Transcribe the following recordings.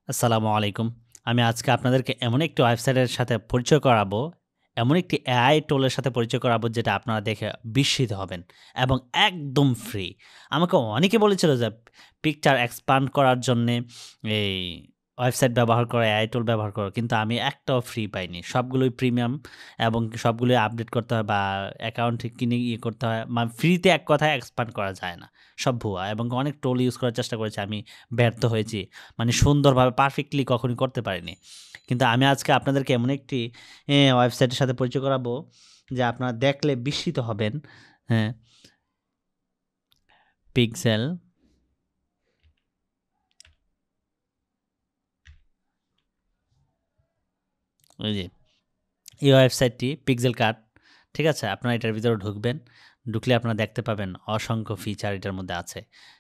আসসালামু আলাইকুম। আমি আজকে আপনাদেরকে এমন একটি ওয়েবসাইটের সাথে পরিচয় করাবো, এমন একটি এআই টুলের সাথে পরিচয় করাবো যেটা আপনারা দেখে বিস্মিত হবেন এবং একদম ফ্রি। আমাকে অনেকে বলেছিল যে পিকচার এক্সপান্ড করার জন্যে এই ওয়েবসাইট ব্যবহার করো, এআই টুল ব্যবহার করো। কিন্তু আমি একটাও ফ্রি পাইনি। সবগুলোই প্রিমিয়াম এবং সবগুলোই আপডেট করতে হয় বা অ্যাকাউন্ট কিনে করতে হয়। ফ্রিতে এক কথায় এক্সপান্ড করা যায় না। সব ভুয়া এবং অনেক টুল ইউজ করার চেষ্টা করেছি। আমি ব্যর্থ হয়েছি। সুন্দরভাবে পারফেক্টলি কখনোই করতে পারিনি। কিন্তু আমি আজকে আপনাদেরকে এমন একটি ওয়েবসাইটের সাথে পরিচয় করাবো যে আপনারা দেখলে বিস্মিত হবেন। হ্যাঁ, পিক্সেল ওই যে এই ওয়েবসাইটটি পিক্সেল কাট। ঠিক আছে? আপনারা এটার ভিতরে ঢুকবেন। ঢুকলে আপনারা দেখতে পাবেন অসংখ্য ফিচার এটার মধ্যে আছে।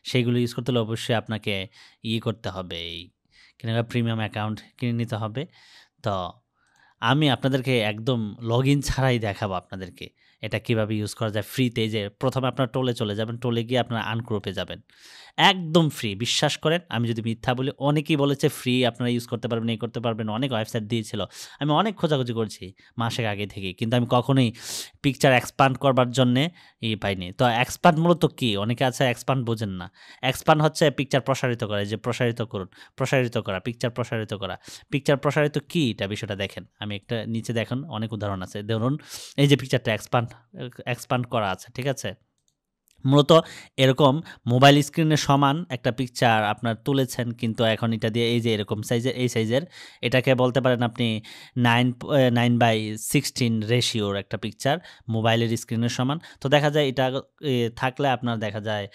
সেইগুলো ইউজ করতে হলে অবশ্যই আপনাকে করতে হবে, এই প্রিমিয়াম অ্যাকাউন্ট কিনে নিতে হবে। তো আমি আপনাদেরকে একদম লগইন ছাড়াই দেখাবো আপনাদেরকে এটা কিভাবে ইউজ করা যায় ফ্রিতে। এই যে প্রথমে আপনার টোলে চলে যাবেন, টোলে গিয়ে আপনার আনগ্রুপে যাবেন। একদম ফ্রি, বিশ্বাস করেন আমি যদি মিথ্যা বলি। অনেকেই বলেছে ফ্রি আপনারা ইউজ করতে পারবেন, এই করতে পারবেন, অনেক ওয়েবসাইট দিয়েছিল। আমি অনেক খোঁজাখুঁজি করছি মাসের আগে থেকেই, কিন্তু আমি কখনোই পিকচার এক্সপান্ড করবার জন্যে পাইনি। তো এক্সপান্ড মূলত কী? অনেকে আছে এক্সপান্ড বোঝেন না। এক্সপান্ড হচ্ছে পিকচার প্রসারিত করা, এই যে প্রসারিত করুন, প্রসারিত করা, পিকচার প্রসারিত করা। পিকচার প্রসারিত কী এটা বিষয়টা দেখেন। আমি একটা নিচে দেখুন অনেক উদাহরণ আছে। ধরুন এই যে পিকচারটা এক্সপান্ড করা আছে, ঠিক আছে? মূলত এরকম মোবাইল স্ক্রিনের সমান একটা পিকচার আপনার তুলেছেন, কিন্তু এখন এটা দিয়ে এই যে এরকম সাইজের, এই সাইজের এটাকে বলতে পারেন আপনি 9:16 রেশিওর একটা পিকচার মোবাইলের স্ক্রিনের সমান। তো দেখা যায় এটা থাকলে আপনার দেখা যায়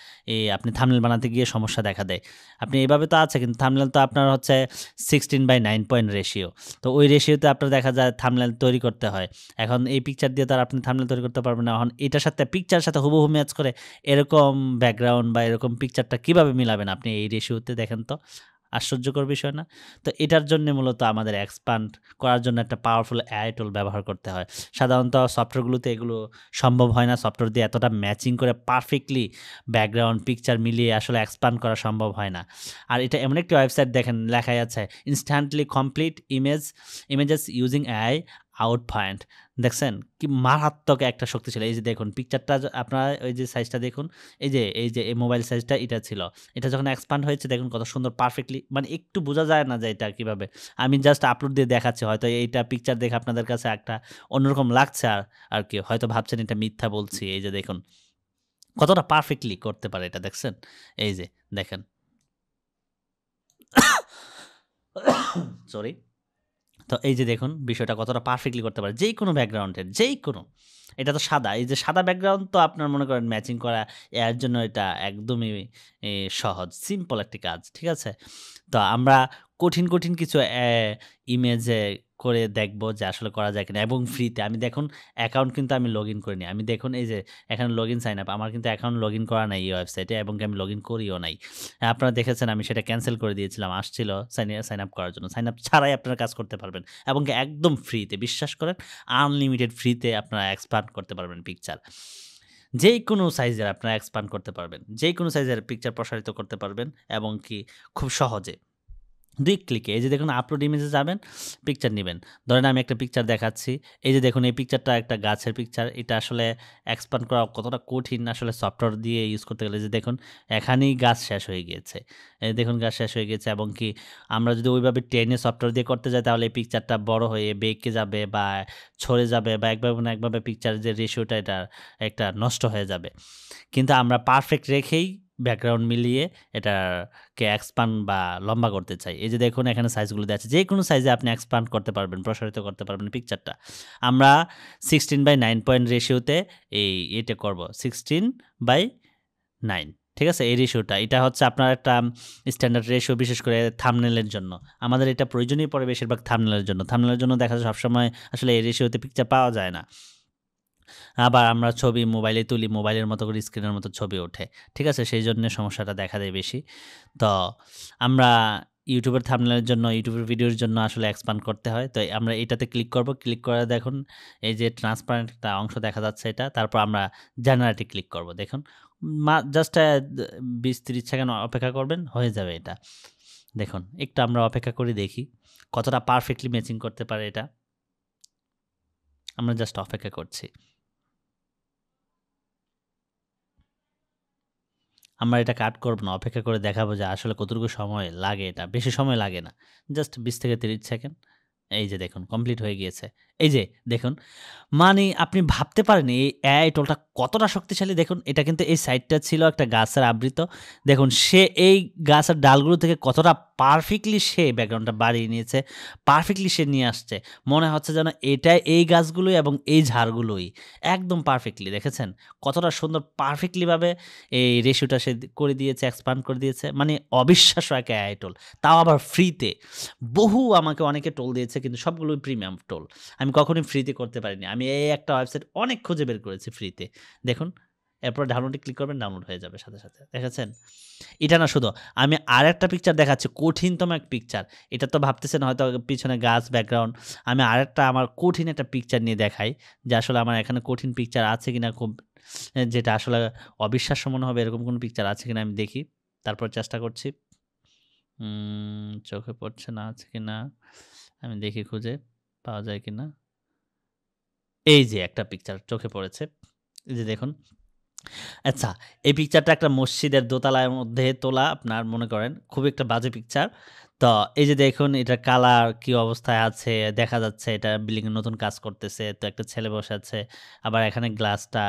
আপনি থাম্বনেল বানাতে গিয়ে সমস্যা দেখা দেয়। আপনি এভাবে তো আছে, কিন্তু থাম্বনেল তো আপনার হচ্ছে 16:9 পয়েন্ট রেশিও। তো ওই রেশিওতে আপনার দেখা যায় থাম্বনেল তৈরি করতে হয়। এখন এই পিকচার দিয়ে তো আর আপনি থাম্বনেল তৈরি করতে পারবেন না। এখন এটার সাথে পিকচারের সাথে হুবহু ম্যাচ করে এরকম ব্যাকগ্রাউন্ড বা এরকম পিকচারটা কিভাবে মিলাবেন আপনি এই রেশিওতে? দেখেন তো, আশ্চর্যকর বিষয় না? তো এটার জন্য মূলত আমাদের এক্সপান্ড করার জন্য একটা পাওয়ারফুল এআই টুল ব্যবহার করতে হয়। সাধারণত সফটওয়্যারগুলোতে এগুলো সম্ভব হয় না। সফটওয়্যার দিয়ে এতটা ম্যাচিং করে পারফেক্টলি ব্যাকগ্রাউন্ড পিকচার মিলিয়ে আসলে এক্সপান্ড করা সম্ভব হয় না। আর এটা এমন একটি ওয়েবসাইট, দেখেন লেখাই আছে instantly complete images using AI out point. দেখছেন কি মারাত্মক একটা শক্তিশালী। এই যে দেখুন পিকচারটা, আপনারা ওই যে সাইজটা দেখুন, এই যে এই মোবাইল সাইজটা এটা ছিল। এটা যখন এক্সপান্ড হয়েছে দেখুন কত সুন্দর পারফেক্টলি, একটু বোঝা যায় না যে এটা কিভাবে। আমি জাস্ট আপলোড দিয়ে দেখাচ্ছি, হয়তো এইটা পিকচার দেখে আপনাদের কাছে একটা অন্যরকম লাগছে, আর কি হয়তো ভাবছেন এটা মিথ্যা বলছি। এই যে দেখুন কতটা পারফেক্টলি করতে পারে এটা, দেখছেন? এই যে দেখেন সরি। তো এই যে দেখুন বিষয়টা কতটা পারফেক্টলি করতে পারে যেকোনো ব্যাকগ্রাউন্ডের, যেকোনো। এটা তো সাদা, এই যে সাদা ব্যাকগ্রাউন্ড তো আপনার মনে করেন ম্যাচিং করা এর জন্য এটা একদমই সহজ, সিম্পল একটি কাজ, ঠিক আছে? তো আমরা কঠিন কিছু ইমেজে করে দেখব যে আসলে করা যায় কিনা, এবং ফ্রিতে। আমি দেখুন অ্যাকাউন্ট কিন্তু আমি লগইন করিনি। আমি দেখুন এই যে এখানে লগইন সাইন আপ, আমার কিন্তু অ্যাকাউন্ট লগইন করা নাই এই ওয়েবসাইটে, এবং আমি লগইন করিও নাই। আপনারা দেখেছেন আমি সেটা ক্যানসেল করে দিয়েছিলাম। আসছিল সাইন আপ করার জন্য। সাইন আপ ছাড়াই আপনারা কাজ করতে পারবেন এবং একদম ফ্রিতে, বিশ্বাস করেন আনলিমিটেড ফ্রিতে আপনারা এক্সপান্ড করতে পারবেন পিকচার। যেকোনো সাইজের আপনারা এক্সপান্ড করতে পারবেন। যেকোনো সাইজের পিকচার প্রসারিত করতে পারবেন এবং কি খুব সহজে। ২ ক্লিকে এই যে দেখুন আপলোড ইমেজে যাবেন, পিকচার নিবেন। ধরেন আমি একটা পিকচার দেখাচ্ছি। এই যে দেখুন এই পিকচারটা একটা গাছের পিকচার। এটা আসলে এক্সপান্ড করা কতটা কঠিন আসলে সফটওয়্যার দিয়ে ইউজ করতে গেলে। যে দেখুন এখানেই গাছ শেষ হয়ে গিয়েছে। এই দেখুন গাছ শেষ হয়ে গেছে, এবং কি আমরা যদি ওইভাবে টেনে সফটওয়্যার দিয়ে করতে যাই তাহলে এই পিকচারটা বড় হয়ে বেঁকে যাবে বা ছড়ে যাবে, বা একভাবে না একভাবে পিকচারের যে রেশিওটা এটা একটা নষ্ট হয়ে যাবে। কিন্তু আমরা পারফেক্ট রেখেই ব্যাকগ্রাউন্ড মিলিয়ে এটাকে এক্সপান্ড বা লম্বা করতে চাই। এই যে দেখুন এখানে সাইজগুলো দেওয়া আছে। যেকোনো সাইজে আপনি এক্সপান্ড করতে পারবেন, প্রসারিত করতে পারবেন পিকচারটা। আমরা 16:9 পয়েন্ট রেশিওতে এটা করব। 16:9, ঠিক আছে? এই রেশিওটা এটা হচ্ছে আপনার একটা স্ট্যান্ডার্ড রেশিও, বিশেষ করে থাম্বনেলের জন্য। আমাদের এটা প্রয়োজনই পড়ে বেশিরভাগ থাম্বনেলের জন্য। থাম্বনেলের জন্য দেখা যায় সবসময় আসলে এই রেশিওতে পিকচার পাওয়া যায় না। আবার আমরা ছবি মোবাইলে তুলি, মোবাইলের মতো করে স্ক্রিনের মতো ছবি ওঠে। ঠিক আছে? সেইজন্যে সমস্যাটা দেখা দেয় বেশি। তো আমরা ইউটিউবের থাম্বনেলের জন্য, ইউটিউবের ভিডিওর জন্য আসলে এক্সপান্ড করতে হয়। তো আমরা এটাতে ক্লিক করব। ক্লিক করে দেখুন এই যে ট্রান্সপারেন্ট একটা অংশ দেখা যাচ্ছে এটা। তারপর আমরা জেনারেটে ক্লিক করব। দেখুন জাস্ট ২০-৩০ সেকেন্ড অপেক্ষা করবেন, হয়ে যাবে এটা। দেখুন একটু আমরা অপেক্ষা করে দেখি কতটা পারফেক্টলি ম্যাচিং করতে পারে এটা। আমরা জাস্ট অপেক্ষা করছি। আমরা এটা কাট করব না। অপেক্ষা করে দেখাবো যে আসলে কতটুকু সময় লাগে এটা। বেশি সময় লাগে না। জাস্ট ২০ থেকে ৩০ সেকেন্ড। এই যে দেখুন কমপ্লিট হয়ে গিয়েছে। এই যে দেখুন, মানে আপনি ভাবতে পারেন এই এআই টুলটা কতটা শক্তিশালী দেখুন। এটা কিন্তু এই সাইডটা ছিল একটা গাছের আবৃত। দেখুন সে এই গাছের ডালগুলো থেকে কতটা পারফেক্টলি সে ব্যাকগ্রাউন্ডটা বাড়িয়ে নিয়েছে। পারফেক্টলি সে নিয়ে আসছে। মনে হচ্ছে যেন এটা এই গাছগুলোই এবং এই ঝাড়গুলোই। একদম পারফেক্টলি দেখেছেন? কতটা সুন্দর পারফেক্টলি ভাবে এই রেশিওটা সে করে দিয়েছে, এক্সপান্ড করে দিয়েছে। মানে অবিশ্বাস্য এক এআই টুল। তাও আবার ফ্রিতে। আমাকে অনেকে টোল দিয়েছে কিন্তু সবগুলোই প্রিমিয়াম টোল। আমি কখনোই ফ্রিতে করতে পারিনি। আমি এই একটা ওয়েবসাইট অনেক খুঁজে বের করেছি ফ্রিতে। দেখুন, এরপর ডাউনলোডে ক্লিক করবেন, ডাউনলোড হয়ে যাবে সাথে, সাথে। দেখেছেন? এটা না শুধু, আমি আরেকটা পিকচার দেখাচ্ছি, কঠিনতম এক পিকচার। এটা তো ভাবতেছেন হয়তো পিছনে গাছ, ব্যাকগ্রাউন্ড। আমি আরেকটা আমার কঠিন একটা পিকচার নিয়ে দেখাই যে আসলে আমার এখানে কঠিন পিকচার আছে কিনা, খুব যেটা আসলে অবিশ্বাস্য মনে হবে এরকম কোনো পিকচার আছে কিনা আমি দেখি। তারপর চেষ্টা করছি। চোখে পড়ছে না, আছে কিনা? আমি দেখি খুঁজে পাওয়া যায় কিনা। এই যে একটা পিকচার চোখে পড়েছে। এই যে দেখুন। আচ্ছা, এই পিকচারটা একটা মসজিদের দোতলার মধ্যে তোলা, আপনার মনে করেন খুব একটা বাজে পিকচার। তো এই যে দেখুন এটার কালার কি অবস্থায় আছে দেখা যাচ্ছে, এটা বিল্ডিং এ নতুন কাজ করতেছে। তো একটা ছেলে বসে আছে। আবার এখানে গ্লাসটা,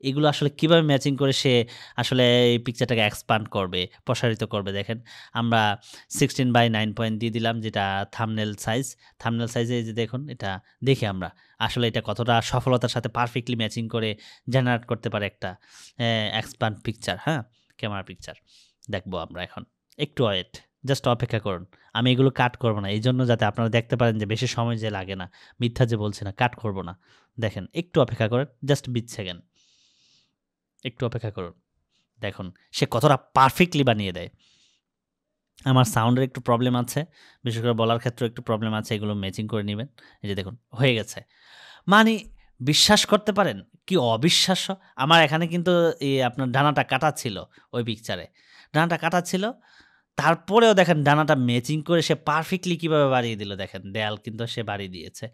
এগুলো আসলে কিভাবে ম্যাচিং করে সে আসলে এই পিকচারটাকে এক্সপান্ড করবে, প্রসারিত করবে দেখেন। আমরা 16:9 দিয়ে দিলাম যেটা থাম্বনেল সাইজ। থাম্বনেল সাইজে এই যে দেখুন এটা দেখি আমরা আসলে এটা কতটা সফলতার সাথে পারফেক্টলি ম্যাচিং করে জেনারেট করতে পারে একটা এক্সপান্ড পিকচার, হ্যাঁ? Camera picture. দেখবো আমরা এখন। একটু ওয়েট, জাস্ট অপেক্ষা করুন। আমি এগুলো কাট করব না। এইজন্য যাতে আপনারা দেখতে পারেন যে বেশি সময় যে লাগে না। মিথ্যা যে বলছি না, কাট করব না। দেখেন একটু অপেক্ষা করেন, জাস্ট ২০ সেকেন্ড। একটু অপেক্ষা করুন। দেখুন সে কতটা পারফেক্টলি বানিয়ে দেয়। আমার সাউন্ডের একটু প্রবলেম আছে। বিশেষ করে বলার ক্ষেত্রেও একটু প্রবলেম আছে। এগুলো ম্যাচিং করে নিবেন। এই যে দেখুন হয়ে গেছে। মানে বিশ্বাস করতে পারেন? কি অবিশ্বাস্য! আমার এখানে কিন্তু আপনার ডানাটা কাটা ছিল ওই পিকচারে। ডানাটা কাটা ছিল। তারপরেও দেখেন ডানাটা ম্যাচিং করে সে পারফেক্টলি কিভাবে বাড়িয়ে দিল দেখেন। দেয়াল কিন্তু সে বাড়িয়ে দিয়েছে।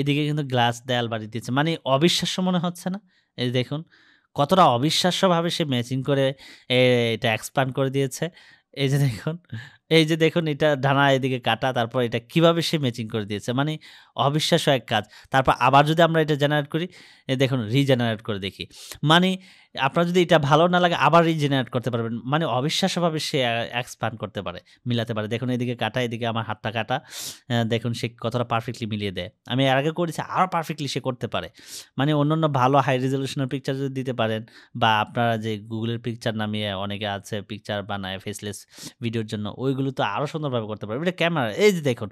এদিকে কিন্তু গ্লাস দেয়াল বাড়িয়ে দিয়েছে। মানে অবিশ্বাস্য মনে হচ্ছে না? এই দেখুন কতটা অবিশ্বাস্যভাবে সে ম্যাচিং করে এ এটা এক্সপান্ড করে দিয়েছে। এই যে দেখুন, এই যে দেখুন এটা ডানা এদিকে কাটা, তারপর এটা কিভাবে সে ম্যাচিং করে দিয়েছে। মানে অবিশ্বাস্য এক কাজ। তারপর আবার যদি আমরা এটা জেনারেট করি, দেখুন রিজেনারেট করে দেখি। মানে আপনার যদি এটা ভালো না লাগে আবার রিজেনারেট করতে পারবেন। মানে অবিশ্বাস্যভাবে সে এক্সপান্ড করতে পারে, মিলাতে পারে। দেখুন এদিকে কাটা, এদিকে আমার হাতটা কাটা। দেখুন সে কতটা পারফেক্টলি মিলিয়ে দেয়। আমি এর আগে করেছি, আরও পারফেক্টলি সে করতে পারে। মানে অন্যান্য ভালো হাই রেজোলিউশন এর পিকচার যদি দিতে পারেন, বা আপনারা যে Google এর পিকচার নামিয়ে অনেকে আছে পিকচার বানায় ফেসলেস ভিডিওর জন্য, ওইগুলো তো আরও সুন্দরভাবে করতে পারবে। এটা ক্যামেরা, এই যে দেখুন।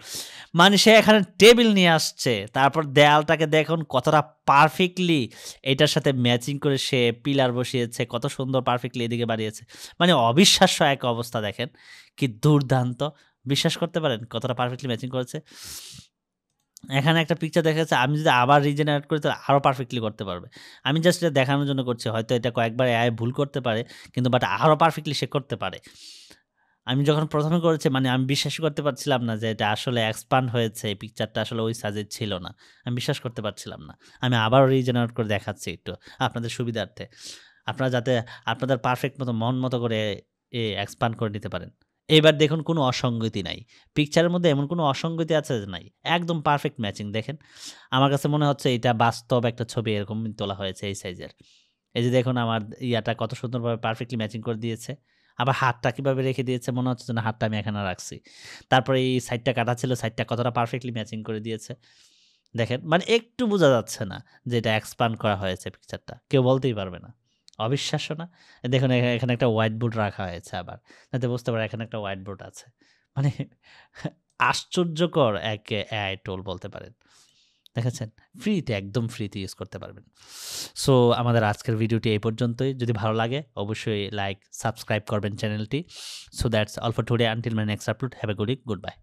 মানে সে এখানে টেবিল নিয়ে আসছে। তারপর দেয়ালটাকে দেখুন কতটা পারফেক্টলি এটার সাথে ম্যাচিং করে সে পিলার বসিয়েছে। কত সুন্দর পারফেক্টলি এদিকে বাড়িয়েছে। মানে অবিশ্বাস্য এক অবস্থা দেখেন। কি দুর্দান্ত! বিশ্বাস করতে পারেন কতটা পারফেক্টলি ম্যাচিং করেছে? এখানে একটা পিকচার দেখা যাচ্ছে, আমি যদি আবার রিজেনারেট করি তাহলে আরও পারফেক্টলি করতে পারবে। আমি জাস্ট এটা দেখানোর জন্য করছি। হয়তো এটা কয়েকবার এআই ভুল করতে পারে, কিন্তু বাট আরও পারফেক্টলি সে করতে পারে। আমি যখন ১ম এ করেছি মানে আমি বিশ্বাসই করতে পারছিলাম না যে এটা আসলে এক্সপান্ড হয়েছে। এই পিকচারটা আসলে ওই সাইজের ছিল না। আমি বিশ্বাস করতে পারছিলাম না। আমি আবারও রিজেনারেট করে দেখাচ্ছি একটু আপনাদের সুবিধার্থে। আপনারা যাতে আপনাদের পারফেক্ট মতো মন মতো করে এক্সপান্ড করে নিতে পারেন। এবার দেখুন কোনো অসঙ্গতি নাই। পিকচারের মধ্যে এমন কোনো অসঙ্গতি আছে যে নাই। একদম পারফেক্ট ম্যাচিং দেখেন। আমার কাছে মনে হচ্ছে এটা বাস্তব একটা ছবি এরকম তোলা হয়েছে এই সাইজের। এই যে দেখুন আমার ইয়াটা কত সুন্দরভাবে পারফেক্টলি ম্যাচিং করে দিয়েছে। আবার হাতটা কিভাবে রেখে দিয়েছে মনে হচ্ছে যেন হাতটা আমি এখানে রাখছি। তারপরে এই সাইডটা কাটা ছিল, সাইডটা কতটা পারফেক্টলি ম্যাচিং করে দিয়েছে। দেখেন মানে একটু বোঝা যাচ্ছে না যে এটা এক্সপান্ড করা হয়েছে পিকচারটা। কেউ বলতেই পারবে না। অবিশ্বাস্য না? দেখুন এখানে একটা হোয়াইট বোর্ড রাখা হয়েছে আবার। যাতে বুঝতে পারে এখানে একটা হোয়াইট বোর্ড আছে। মানে আশ্চর্যকর এক এআই টুল বলতে পারেন। দেখেছেন? ফ্রিতে, একদম ফ্রিতে ইউজ করতে পারবেন। সো আমাদের আজকের ভিডিওটি এই পর্যন্তই। যদি ভালো লাগে অবশ্যই লাইক, সাবস্ক্রাইব করবেন চ্যানেলটি। So that's all for today until my next upload. Have a good week. Good by.